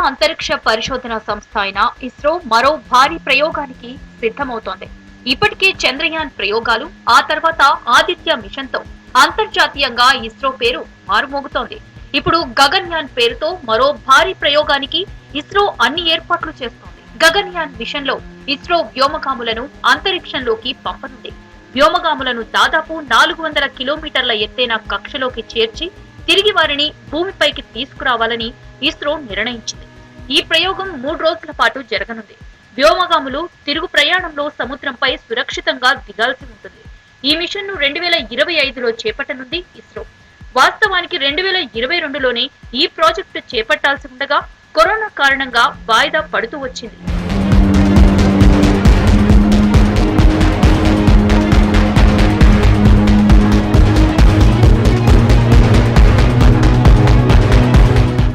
అంతరిక్ష పరిశోధన సంస్థ అయిన ఇస్రో మరో భారీ ప్రయోగానికి సిద్ధమవుతోంది. ఇప్పటికే చంద్రయాన్ ప్రయోగాలు, ఆ తర్వాత ఆదిత్య మిషన్ తో అంతర్జాతీయంగా ఇస్రో పేరు మారుమోగుతోంది. ఇప్పుడు గగన్యాన్ పేరుతో మరో భారీ ప్రయోగానికి ఇస్రో అన్ని ఏర్పాట్లు చేస్తోంది. గగన్యాన్ మిషన్ లో ఇస్రో వ్యోమగాములను అంతరిక్షంలోకి పంపనుంది. వ్యోమగాములను దాదాపు 400 కిలోమీటర్ల ఎత్తైన కక్షలోకి చేర్చి తిరిగి వారిని భూమిపైకి తీసుకురావాలని ఇస్రో నిర్ణయించింది. ఈ ప్రయోగం 3 రోజుల పాటు జరగనుంది. వ్యోమగాములు తిరుగు ప్రయాణంలో సముద్రంపై సురక్షితంగా దిగాల్సి ఉంటుంది. ఈ మిషన్ ను 2025లో చేపట్టనుంది ఇస్రో. వాస్తవానికి 2022లోనే ఈ ప్రాజెక్టు చేపట్టాల్సి ఉండగా కరోనా కారణంగా వాయిదా పడుతూ వచ్చింది.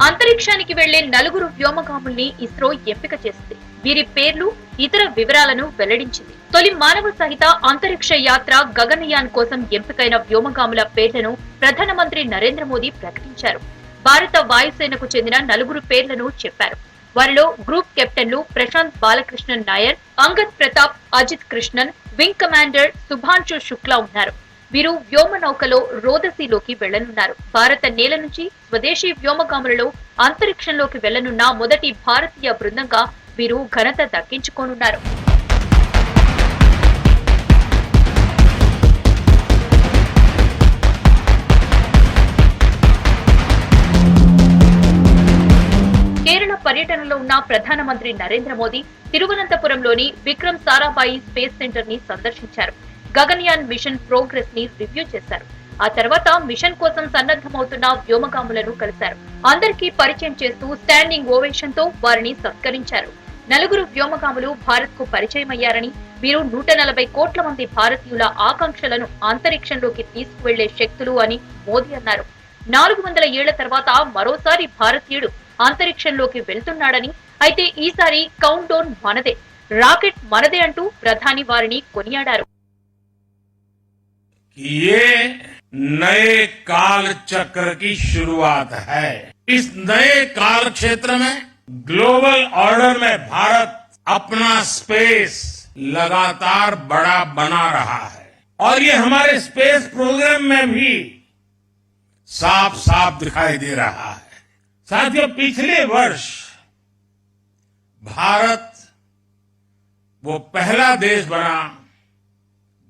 అంతరిక్షానికి వెళ్లే 4 వ్యోమగాముల్ని ఇస్రో ఎంపిక చేసింది. వీరి పేర్లు, ఇతర వివరాలను వెల్లడించింది. తొలి మానవ సహిత అంతరిక్ష యాత్ర గగనయాన్ కోసం ఎంపికైన వ్యోమగాముల పేర్లను ప్రధానమంత్రి నరేంద్ర మోదీ ప్రకటించారు. భారత వాయుసేనకు చెందిన 4 పేర్లను చెప్పారు. వారిలో గ్రూప్ కెప్టెన్లు ప్రశాంత్ బాలకృష్ణన్ నాయర్, అంగద్ ప్రతాప్, అజిత్ కృష్ణన్, వింగ్ కమాండర్ సుభాన్షు శుక్లా ఉన్నారు. వీరు వ్యోమ నౌకలో రోదసీలోకి వెళ్లనున్నారు. భారత నేల నుంచి స్వదేశీ వ్యోమగాములలో అంతరిక్షంలోకి వెళ్లనున్న మొదటి భారతీయ బృందంగా వీరు ఘనత దక్కించుకోనున్నారు. కేరళ పర్యటనలో ఉన్న ప్రధానమంత్రి నరేంద్ర మోదీ తిరువనంతపురంలోని విక్రమ్ సారాభాయి స్పేస్ సెంటర్ ని సందర్శించారు. గగన్యాన్ మిషన్ ప్రోగ్రెస్ ని రివ్యూ చేశారు. ఆ తర్వాత మిషన్ కోసం సన్నద్ధమవుతున్న వ్యోమగాములను కలిశారు. అందరికీ పరిచయం చేస్తూ స్టాండింగ్ ఓవేషన్ తో వారిని సత్కరించారు. 4 వ్యోమగాములు భారత్ కు పరిచయమయ్యారని, వీరు 140 కోట్ల మంది భారతీయుల ఆకాంక్షలను అంతరిక్షంలోకి తీసుకువెళ్లే శక్తులు అని మోదీ అన్నారు. 400 ఏళ్ల తర్వాత మరోసారి భారతీయుడు అంతరిక్షంలోకి వెళ్తున్నాడని, అయితే ఈసారి కౌంట్ డౌన్ మనదే, రాకెట్ మనదే అంటూ ప్రధాని వారిని కొనియాడారు. ये नए काल चक्र की शुरुआत है। इस नए काल क्षेत्र में ग्लोबल ऑर्डर में भारत अपना स्पेस लगातार बड़ा बना रहा है और ये हमारे स्पेस प्रोग्राम में भी साफ साफ दिखाई दे रहा है। साथियों, पिछले वर्ष भारत वो पहला देश बना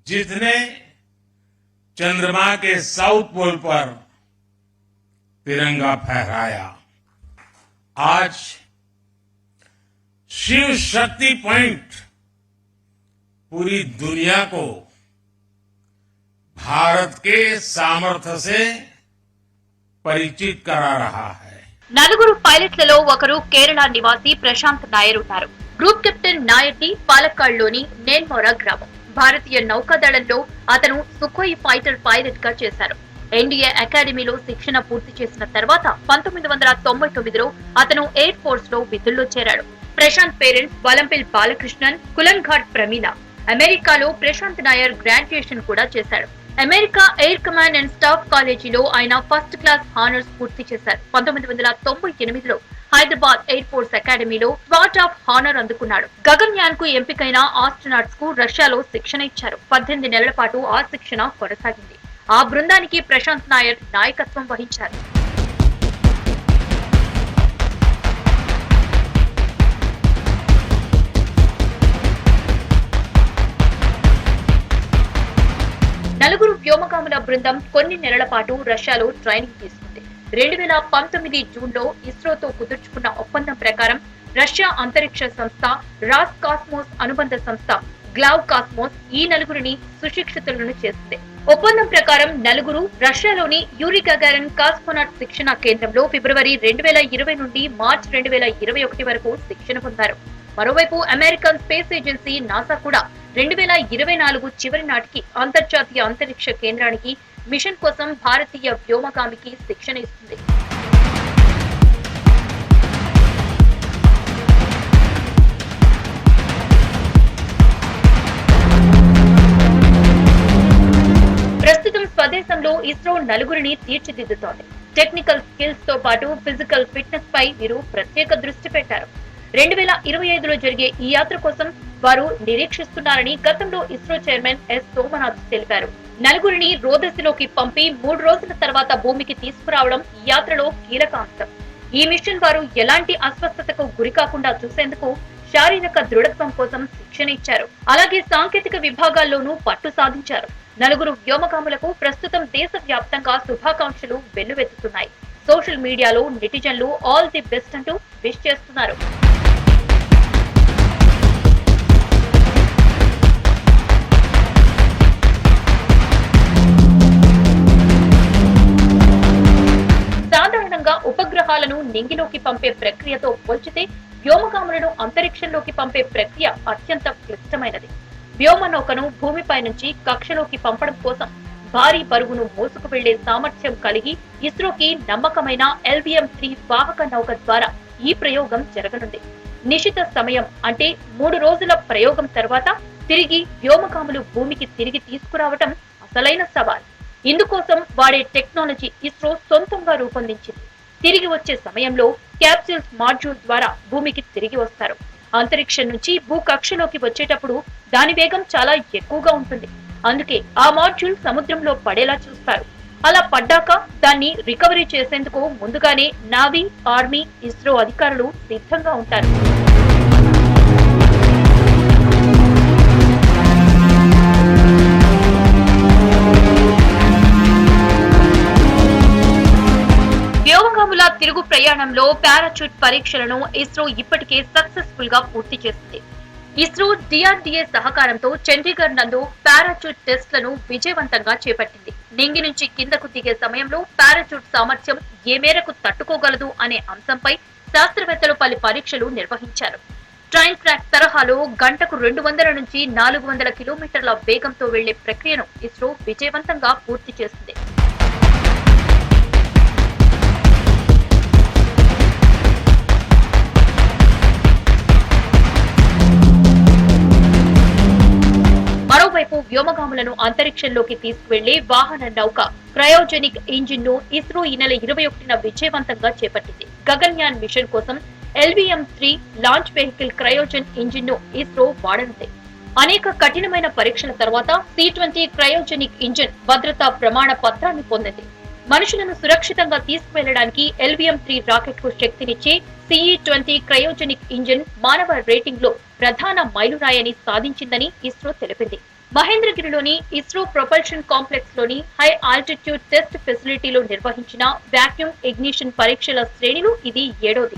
जिसने चंद्रमा के साउथ पोल पर तिरंगा फहराया। आज शिव शक्ति पॉइंट पूरी दुनिया को भारत के सामर्थ्य से परिचित करा रहा है। 4 పైలట్లలో ఒకరు కేరళ నివాసి ప్రశాంత్ నాయర్ ఉన్నారు. గ్రూప్ కెప్టెన్ నాయర్ ది పాలక్కాడ్లోని నేన్మోరా గ్రామం. భారతీయ నౌకాదళంలో అతను సుఖోయి ఫైటర్ పైలట్ గా చేశారు. ఎన్డీఏ అకాడమీలో శిక్షణ పూర్తి చేసిన తర్వాత 1999లో అతను ఎయిర్ ఫోర్స్ లో విధుల్లో చేరాడు. ప్రశాంత్ పేరెంట్స్ వలంపిల్ బాలకృష్ణన్, కులన్ఘాట్ ప్రమీల. అమెరికాలో ప్రశాంత్ నాయర్ గ్రాడ్యుయేషన్ కూడా చేశాడు. America air command and staff కాలేజీలో ఆయన ఫస్ట్ క్లాస్ హానర్స్ పూర్తి చేశారు. 1998లో హైదరాబాద్ ఎయిర్ ఫోర్స్ అకాడమీలో స్వాట్ ఆఫ్ హానర్ అందుకున్నాడు. గగన్యాన్ కు ఎంపికైన ఆస్ట్రోనాట్స్ కు రష్యాలో శిక్షణ ఇచ్చారు. 18 నెలల పాటు ఆ శిక్షణ కొనసాగింది. ఆ బృందానికి ప్రశాంత్ నాయర్ నాయకత్వం వహించారు. నలుగురు వ్యోమగాముల బృందం కొన్ని నెలల పాటు రష్యాలో ట్రైనింగ్ తీసుకుంది. 2019 జూన్లో ఇస్రోతో కుదుర్చుకున్న ఒప్పందం ప్రకారం రష్యా అంతరిక్ష సంస్థ, రాస్ కాస్మోస్ అనుబంధ సంస్థ గ్లావ్ కాస్మోస్ ఈ నలుగురిని సుశిక్షితులను చేసింది. ఒప్పందం ప్రకారం నలుగురు రష్యాలోని యూరి గగారిన్ కాస్మోనాట్ శిక్షణ కేంద్రంలో ఫిబ్రవరి 2020 నుండి మార్చి 2021 వరకు శిక్షణ పొందారు. మరోవైపు అమెరికన్ స్పేస్ ఏజెన్సీ నాసా కూడా 2024 చివరి నాటికి అంతర్జాతీయ అంతరిక్ష కేంద్రానికి మిషన్ కోసం భారతీయ వ్యోమగామికి శిక్షణ ఇస్తుంది. ప్రస్తుతం స్వదేశంలో ఇస్రో నలుగురిని తీర్చిదిద్దుతోంది. టెక్నికల్ స్కిల్స్ తో పాటు ఫిజికల్ ఫిట్నెస్ పై వీరు ప్రత్యేక దృష్టి పెట్టారు. 2025లో జరిగే ఈ యాత్ర కోసం వారు నిరీక్షిస్తున్నారని గతంలో ఇస్రో చైర్మన్ ఎస్ సోమనాథ్ తెలిపారు. నలుగురిని రోదసిలోకి పంపి 3 రోజుల తర్వాత భూమికి తీసుకురావడం ఈ యాత్రలో కీలక అంశం. ఈ మిషన్ వారు ఎలాంటి అస్వస్థతకు గురి కాకుండా చూసేందుకు శారీరక దృఢత్వం కోసం శిక్షణ ఇచ్చారు. అలాగే సాంకేతిక విభాగాల్లోనూ పట్టు సాధించారు. నలుగురు వ్యోమగాములకు ప్రస్తుతం దేశవ్యాప్తంగా శుభాకాంక్షలు వెల్లువెత్తుతున్నాయి. సోషల్ మీడియాలో నెటిజన్లు ఆల్ ది బెస్ట్ అంటూ విష్ చేస్తున్నారు. సాధారణంగా ఉపగ్రహాలను నింగిలోకి పంపే ప్రక్రియతో పోల్చితే వ్యోమగాములను అంతరిక్షంలోకి పంపే ప్రక్రియ అత్యంత క్లిష్టమైనది. వ్యోమనౌకను భూమిపై నుంచి కక్షలోకి పంపడం కోసం భారీ బరువును మోసుకు వెళ్లే సామర్థ్యం కలిగి ఇస్రోకి నమ్మకమైన LVM-3 వాహక నౌక ద్వారా ఈ ప్రయోగం జరగనుంది. నిశిత సమయం అంటే 3 రోజుల ప్రయోగం తర్వాత తిరిగి వ్యోమగాములు భూమికి తిరిగి తీసుకురావటం అసలైన సవాల్. ఇందుకోసం వాడే టెక్నాలజీ ఇస్రో సొంతంగా రూపొందించింది. తిరిగి వచ్చే సమయంలో క్యాప్సూల్స్ మాడ్యూల్ ద్వారా భూమికి తిరిగి వస్తారు. అంతరిక్షం నుంచి భూకక్షలోకి వచ్చేటప్పుడు దాని వేగం చాలా ఎక్కువగా ఉంటుంది. అందుకే ఆ మాడ్యూల్ సముద్రంలో పడేలా చూస్తారు. అలా పడ్డాక దాన్ని రికవరీ చేసేందుకు ముందుగానే నావీ, ఆర్మీ, ఇస్రో అధికారులు సిద్ధంగా ఉంటారు. వ్యోమగాముల తిరుగు ప్రయాణంలో పారాచూట్ పరీక్షలను ఇస్రో ఇప్పటికే సక్సెస్ఫుల్ గా పూర్తి చేసింది. ఇస్రో DRDA సహకారంతో చండీగఢ్ నందు పారాచూట్ టెస్ట్లను విజయవంతంగా చేపట్టింది. నింగి నుంచి కిందకు దిగే సమయంలో పారాచూట్ సామర్థ్యం ఏ మేరకు తట్టుకోగలదు అనే అంశంపై శాస్త్రవేత్తలు పలు పరీక్షలు నిర్వహించారు. ట్రైన్ ట్రాక్ తరహాలో గంటకు 200 నుంచి 400 కిలోమీటర్ల వేగంతో వెళ్లే ప్రక్రియను ఇస్రో విజయవంతంగా పూర్తి చేసింది. మరోవైపు వ్యోమగాములను అంతరిక్షంలోకి తీసుకువెళ్లే వాహన నౌక క్రయోజెనిక్ ఇంజిన్ ను ఇస్రో ఈ నెల 21న విజయవంతంగా చేపట్టింది. గగన్యాన్ మిషన్ కోసం LVM-3 లాంచ్ వెహికల్ క్రయోజెన్ ఇంజిన్ ను ఇస్రో వాడనుంది. అనేక కఠినమైన పరీక్షల తర్వాత C-20 క్రయోజెనిక్ ఇంజిన్ భద్రతా ప్రమాణ పత్రాన్ని పొందింది. మనుషులను సురక్షితంగా తీసుకువెళ్లడానికి LVM-3 రాకెట్ కు శక్తినిచ్చే CE-20 క్రయోజెనిక్ ఇంజిన్ మానవ రేటింగ్ లో ప్రధాన మైలురాయిని సాధించిందని ఇస్రో తెలిపింది. మహేంద్రగిరిలోని ఇస్రో ప్రొపల్షన్ కాంప్లెక్స్ లోని హై ఆల్టిట్యూడ్ టెస్ట్ ఫెసిలిటీలో నిర్వహించిన వాక్యూమ్ ఇగ్నిషన్ పరీక్షల శ్రేణిలో ఇది 7వ.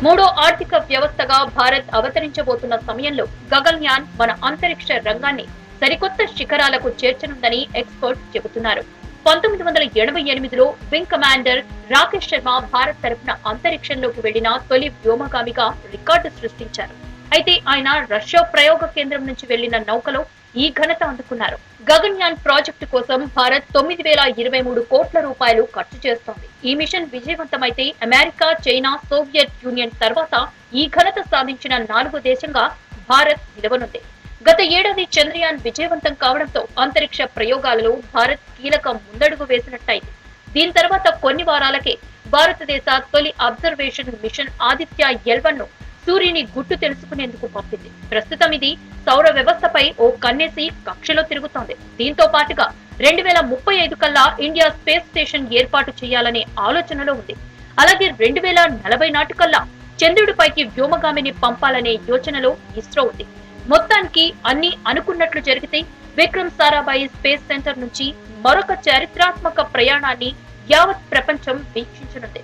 మూడో ఆర్థిక వ్యవస్థగా భారత్ అవతరించబోతున్న సమయంలో గగన్యాన్ మన అంతరిక్ష రంగాన్ని సరికొత్త శిఖరాలకు చేర్చనుందని ఎక్స్పర్ట్స్ చెబుతున్నారు. 1988లో వింగ్ కమాండర్ రాకేష్ శర్మ భారత్ తరఫున అంతరిక్షంలోకి వెళ్లిన తొలి వ్యోమగామిగా రికార్డు సృష్టించారు. అయితే ఆయన రష్యా ప్రయోగ కేంద్రం నుంచి వెళ్లిన నౌకలో ఈ ఘనత అందుకున్నారు. గగన్యాన్ ప్రాజెక్టు కోసం భారత్ 9,023 కోట్ల రూపాయలు ఖర్చు చేస్తోంది. ఈ మిషన్ విజయవంతమైతే అమెరికా, చైనా, సోవియట్ యూనియన్ తర్వాత ఈ ఘనత సాధించిన 4వ దేశంగా భారత్ నిలవనుంది. గత ఏడాది చంద్రయాన్ విజయవంతం కావడంతో అంతరిక్ష ప్రయోగాలలో భారత్ కీలక ముందడుగు వేసినట్టయింది. దీని తర్వాత కొన్ని వారాలకే భారతదేశ తొలి అబ్జర్వేషన్ మిషన్ ఆదిత్య L1 ను సూర్యుని గుట్టు తెలుసుకునేందుకు పంపింది. ప్రస్తుతం ఇది సౌర వ్యవస్థపై ఓ కన్నేసి కక్షలో తిరుగుతోంది. దీంతో పాటుగా 2035 కల్లా ఇండియా స్పేస్ స్టేషన్ ఏర్పాటు చేయాలనే ఆలోచనలో ఉంది. అలాగే 2040 నాటికల్లా చంద్రుడిపైకి వ్యోమగామిని పంపాలనే యోచనలో ఇస్రో ఉంది. మొత్తానికి అన్ని అనుకున్నట్లు జరిగితే విక్రమ్ సారాభాయి స్పేస్ సెంటర్ నుంచి మరొక చారిత్రాత్మక ప్రయాణాన్ని యావత్ ప్రపంచం వీక్షించనుంది.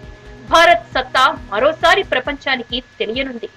భారత్ సత్తా మరోసారి ప్రపంచానికి తెలియనుంది.